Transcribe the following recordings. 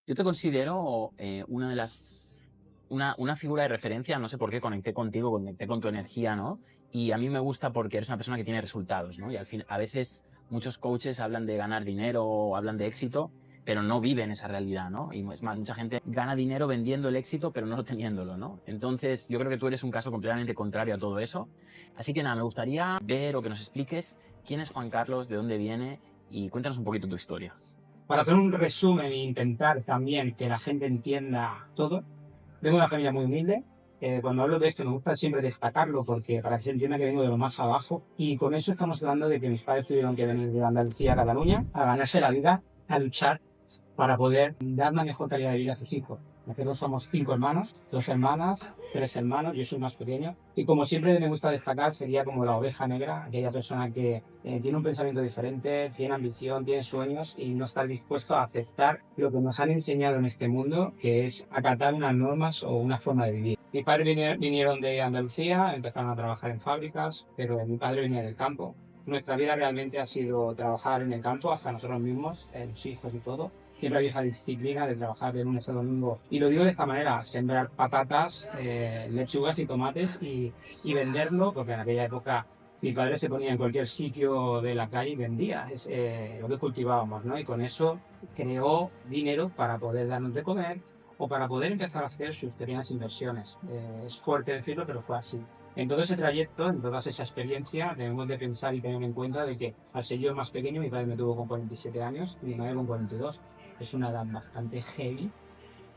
Yo te considero una figura de referencia, no sé por qué conecté contigo, conecté con tu energía, ¿no? Y a mí me gusta porque eres una persona que tiene resultados, ¿no? Y al fin, a veces muchos coaches hablan de ganar dinero o hablan de éxito, pero no viven esa realidad, ¿no? Y es más, mucha gente gana dinero vendiendo el éxito, pero no teniéndolo, ¿no? Entonces, yo creo que tú eres un caso completamente contrario a todo eso. Así que nada, me gustaría ver o que nos expliques quién es Juan Carlos, de dónde viene y cuéntanos un poquito tu historia. Para hacer un resumen e intentar también que la gente entienda todo, vengo de una familia muy humilde. Cuando hablo de esto me gusta siempre destacarlo porque para que se entienda que vengo de lo más abajo. Y con eso estamos hablando de que mis padres tuvieron que venir de Andalucía a Cataluña a ganarse la vida, a luchar para poder dar una mejor calidad de vida a sus hijos. Nosotros somos 5 hermanos, 2 hermanas, 3 hermanos, yo soy más pequeño. Y como siempre me gusta destacar, sería como la oveja negra, aquella persona que tiene un pensamiento diferente, tiene ambición, tiene sueños y no está dispuesto a aceptar lo que nos han enseñado en este mundo, que es acatar unas normas o una forma de vivir. Mis padres vinieron de Andalucía, empezaron a trabajar en fábricas, pero mi padre venía del campo. Nuestra vida realmente ha sido trabajar en el campo hasta nosotros mismos, los hijos y todo. Siempre había esa disciplina de trabajar de lunes a domingo. Y lo digo de esta manera, sembrar patatas, lechugas y tomates y venderlo, porque en aquella época mi padre se ponía en cualquier sitio de la calle y vendía lo que cultivábamos, ¿no? Y con eso creó dinero para poder darnos de comer o para poder empezar a hacer sus pequeñas inversiones. Es fuerte decirlo, pero fue así. En todo ese trayecto, en toda esa experiencia, debemos de pensar y tener en cuenta de que al ser yo más pequeño, mi padre me tuvo con 47 años y mi madre con 42. Es una edad bastante heavy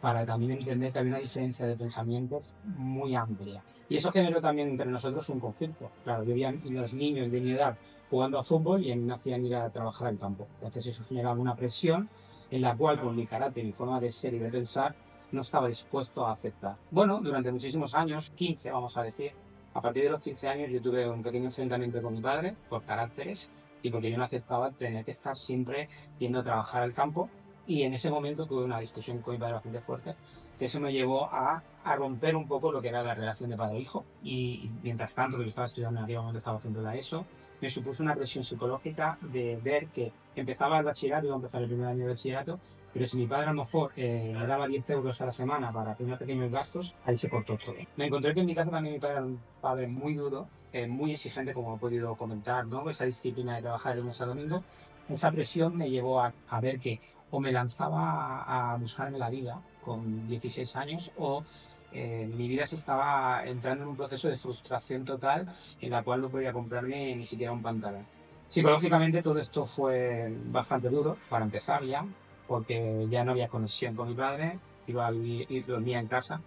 para también entender que había una diferencia de pensamientos muy amplia. Y eso generó también entre nosotros un conflicto. Claro, yo veía los niños de mi edad jugando a fútbol y a mí me hacían ir a trabajar al campo. Entonces eso generaba una presión en la cual con mi carácter, mi forma de ser y de pensar no estaba dispuesto a aceptar. Bueno, durante muchísimos años, 15 vamos a decir, a partir de los 15 años yo tuve un pequeño enfrentamiento con mi padre por caracteres y porque yo no aceptaba tener que estar siempre yendo a trabajar al campo y en ese momento tuve una discusión con mi padre bastante fuerte, que eso me llevó a romper un poco lo que era la relación de padre-hijo. Y mientras tanto, que yo estaba estudiando en aquel momento, estaba haciendo la ESO, me supuso una presión psicológica de ver que empezaba el bachillerato, iba a empezar el primer año de bachillerato, pero si mi padre a lo mejor me daba 10 euros a la semana para tener pequeños gastos, ahí se cortó todo. Me encontré que en mi casa también mi padre era un padre muy duro, muy exigente, como he podido comentar, ¿no? Esa disciplina de trabajar de lunes a domingo. Esa presión me llevó a ver que o me lanzaba a buscarme la vida con 16 años o mi vida se estaba entrando en un proceso de frustración total en la cual no podía comprarme ni siquiera un pantalón. Psicológicamente todo esto fue bastante duro para empezar ya, porque ya no había conexión con mi padre, iba a vivir y dormía en casa,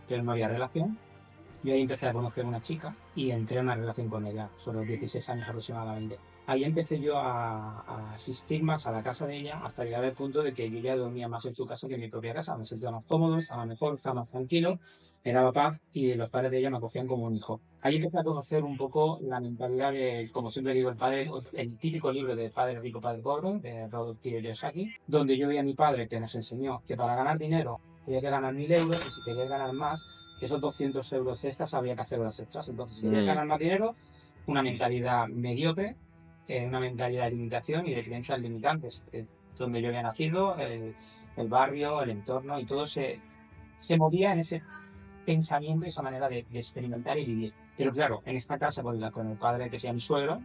pero no había relación. Yo ahí empecé a conocer a una chica y entré en una relación con ella, sobre los 16 años aproximadamente. Ahí empecé yo a asistir más a la casa de ella hasta llegar al punto de que yo ya dormía más en su casa que en mi propia casa. Me sentía más cómodo, estaba mejor, estaba más tranquilo, me daba paz y los padres de ella me acogían como un hijo. Ahí empecé a conocer un poco la mentalidad de, como siempre digo, el típico libro de Padre Rico, Padre Pobre, de Robert Kiyosaki, donde yo vi a mi padre que nos enseñó que para ganar dinero había que ganar 1000 euros y si querías ganar más, esos 200 euros extras había que hacer horas extras. Entonces, si querías ganar más dinero, una mentalidad mediocre, una mentalidad de limitación y de creencias limitantes. Donde yo había nacido, el barrio, el entorno y todo se movía en ese pensamiento y esa manera de experimentar y vivir. Pero claro, en esta casa con el padre que sea mi suegro,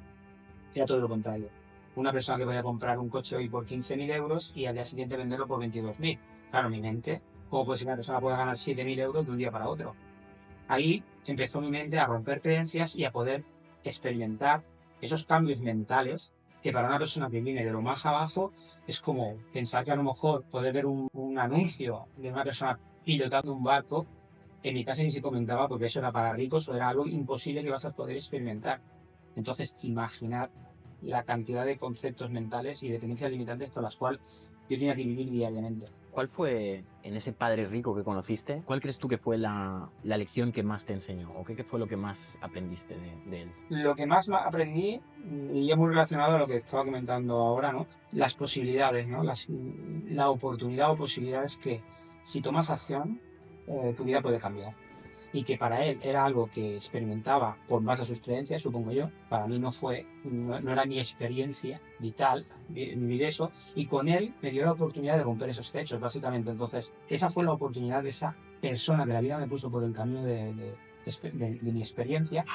era todo lo contrario. Una persona que podía comprar un coche hoy por 15.000 euros y al día siguiente venderlo por 22.000. Claro, mi mente, ¿cómo puede ser que una persona pueda ganar 7.000 euros de un día para otro? Ahí empezó mi mente a romper creencias y a poder experimentar esos cambios mentales que para una persona que viene de lo más abajo es como pensar que a lo mejor poder ver un anuncio de una persona pilotando un barco, en mi casa ni se comentaba porque eso era para ricos o era algo imposible que vas a poder experimentar. Entonces, imaginar la cantidad de conceptos mentales y de creencias limitantes con las cuales yo tenía que vivir diariamente. ¿Cuál fue, en ese padre rico que conociste, cuál crees tú que fue la lección que más te enseñó? ¿O qué fue lo que más aprendiste de él? Lo que más aprendí, y es muy relacionado a lo que estaba comentando ahora, ¿no? Las posibilidades, ¿no? La oportunidad o posibilidades que si tomas acción, tu vida puede cambiar. y que para él era algo que experimentaba por base a sus creencias, supongo yo. Para mí no era mi experiencia vital vivir eso, y con él me dio la oportunidad de romper esos techos, básicamente. Entonces, esa fue la oportunidad de esa persona que la vida me puso por el camino de mi experiencia,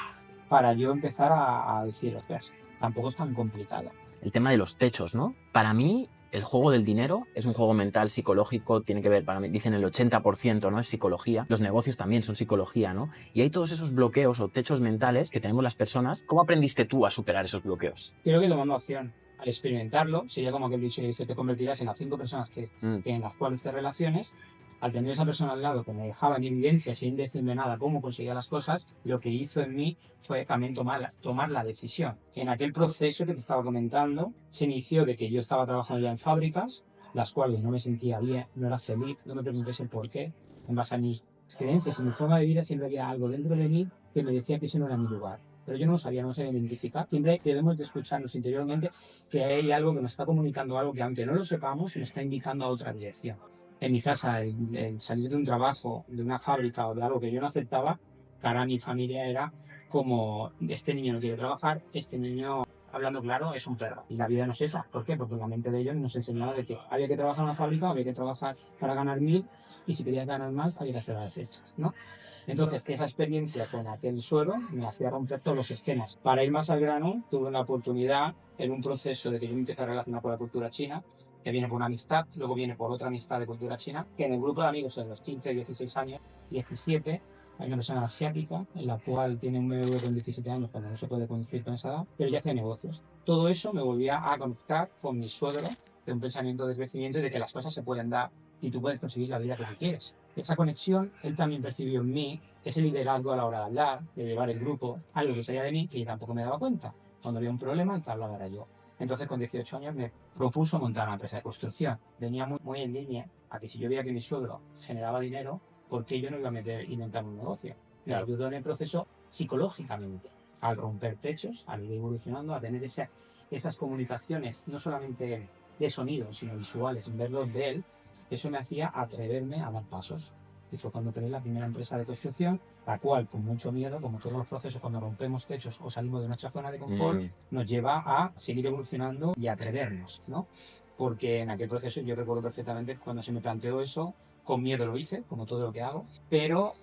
para yo empezar a decir, ostras, tampoco es tan complicado. El tema de los techos, ¿no? Para mí, el juego del dinero es un juego mental, psicológico, tiene que ver, para mí, dicen el 80%, ¿no? Es psicología. Los negocios también son psicología, ¿no? Y hay todos esos bloqueos o techos mentales que tenemos las personas. ¿Cómo aprendiste tú a superar esos bloqueos? Creo que tomando acción, al experimentarlo, sería como aquel dicho que dice, te convertirás en las 5 personas en las cuales te relaciones. Al tener esa persona al lado que me dejaba en evidencia sin decirme nada cómo conseguía las cosas, lo que hizo en mí fue también tomar la decisión. En aquel proceso que te estaba comentando, se inició de que yo estaba trabajando ya en fábricas, las cuales no me sentía bien, no era feliz, no me preguntes el por qué. En base a mis creencias y mi forma de vida siempre había algo dentro de mí que me decía que ese no era mi lugar. Pero yo no lo sabía, no sabía identificar. Siempre debemos de escucharnos interiormente que hay algo que nos está comunicando algo que, aunque no lo sepamos, nos está indicando a otra dirección. En mi casa, el salir de un trabajo, de una fábrica o de algo que yo no aceptaba, cara a mi familia era como, este niño no quiere trabajar, este niño, hablando claro, es un perro. Y la vida no es esa. ¿Por qué? Porque la mente de ellos nos enseñaba de que había que trabajar en una fábrica, había que trabajar para ganar 1000, y si querías ganar más, había que hacer horas extras, ¿no? Entonces, esa experiencia con aquel suero me hacía romper todos los esquemas. Para ir más al grano, tuve la oportunidad, en un proceso de que yo me empecé a relacionar con la cultura china, que viene por una amistad, luego viene por otra amistad de cultura china, que en el grupo de amigos de los 15, 16 años, 17, hay una persona asiática, en la cual tiene un bebé con 17 años, cuando no se puede conducir con esa edad, pero ya hacía negocios. Todo eso me volvía a conectar con mi suegro, de un pensamiento de crecimiento y de que las cosas se pueden dar y tú puedes conseguir la vida que tú quieres. Esa conexión, él también percibió en mí ese liderazgo a la hora de hablar, de llevar el grupo, algo que salía de mí que yo tampoco me daba cuenta. Cuando había un problema, el que hablaba era yo. Entonces, con 18 años me propuso montar una empresa de construcción. Venía muy en línea a que si yo veía que mi suegro generaba dinero, ¿por qué yo no iba a inventar un negocio? Me ayudó en el proceso psicológicamente, al romper techos, al ir evolucionando, a tener esas comunicaciones, no solamente de sonido, sino visuales, en verlos de él. Eso me hacía atreverme a dar pasos. Y fue cuando creé la primera empresa de construcción, la cual, con mucho miedo, como todos los procesos, cuando rompemos techos o salimos de nuestra zona de confort, nos lleva a seguir evolucionando y a atrevernos, ¿no? Porque en aquel proceso yo recuerdo perfectamente cuando se me planteó eso, con miedo lo hice, como todo lo que hago, pero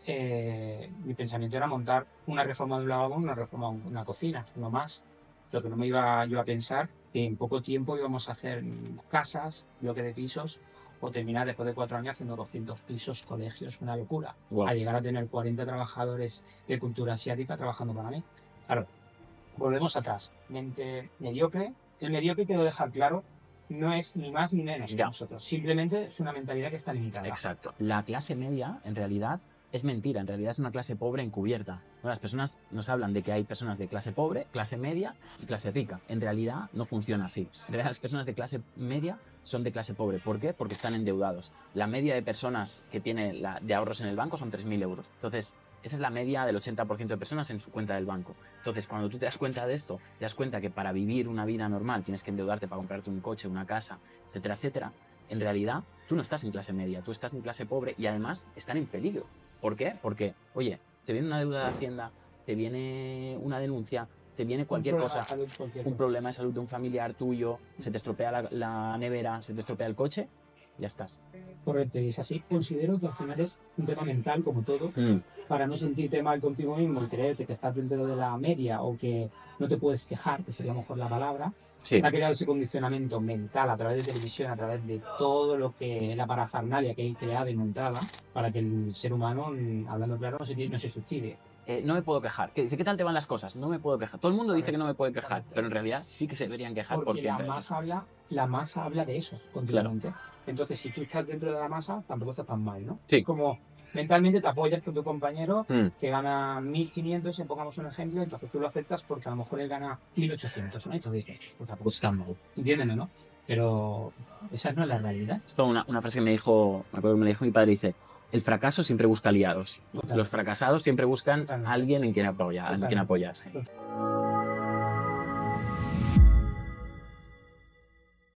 mi pensamiento era montar una reforma de un lavabo, una cocina, no más. Lo que no me iba yo a pensar, que en poco tiempo íbamos a hacer casas, bloque de pisos, o terminar después de 4 años haciendo 200 pisos, colegios, una locura. Wow. A llegar a tener 40 trabajadores de cultura asiática trabajando para mí. Claro, volvemos atrás. Mente mediocre. El mediocre, quiero dejar claro, no es ni más ni menos que nosotros. Simplemente es una mentalidad que está limitada. Exacto. La clase media, en realidad, es mentira. En realidad es una clase pobre encubierta. Las personas nos hablan de que hay personas de clase pobre, clase media y clase rica. En realidad no funciona así. En realidad las personas de clase media son de clase pobre. ¿Por qué? Porque están endeudados. La media de personas que tiene de ahorros en el banco son 3.000 euros. Entonces, esa es la media del 80% de personas en su cuenta del banco. Entonces, cuando tú te das cuenta de esto, te das cuenta que para vivir una vida normal tienes que endeudarte para comprarte un coche, una casa, etcétera, etcétera. En realidad, tú no estás en clase media, tú estás en clase pobre y además están en peligro. ¿Por qué? Porque, oye, te viene una deuda de Hacienda, te viene una denuncia, te viene cualquier cosa, un problema de salud de un familiar tuyo, se te estropea la nevera, se te estropea el coche, ya estás. Correcto, y es así. Considero que al final es un tema mental, como todo, para no sentirte mal contigo mismo y creerte que estás dentro de la media o que no te puedes quejar, que sería mejor la palabra. Sí. Se ha creado ese condicionamiento mental a través de televisión, a través de todo lo que la parafernalia que hay creada y montada para que el ser humano, hablando claro, no se suicide. No me puedo quejar. ¿Qué tal te van las cosas? No me puedo quejar. Todo el mundo dice que no me puede quejar, pero en realidad sí que se deberían quejar. Porque la masa habla de eso continuamente. Claro. Entonces, si tú estás dentro de la masa, tampoco estás tan mal, ¿no? Sí. Es como mentalmente te apoyas con tu compañero que gana 1.500, si pongamos un ejemplo, entonces tú lo aceptas porque a lo mejor él gana 1.800, ¿no? Y tú dices, pues tampoco está mal. Entiéndeme, ¿no? Pero esa no es la realidad. Esto es una frase que me acuerdo que me dijo mi padre, dice: el fracaso siempre busca aliados. Los fracasados siempre buscan a alguien en quien apoyarse.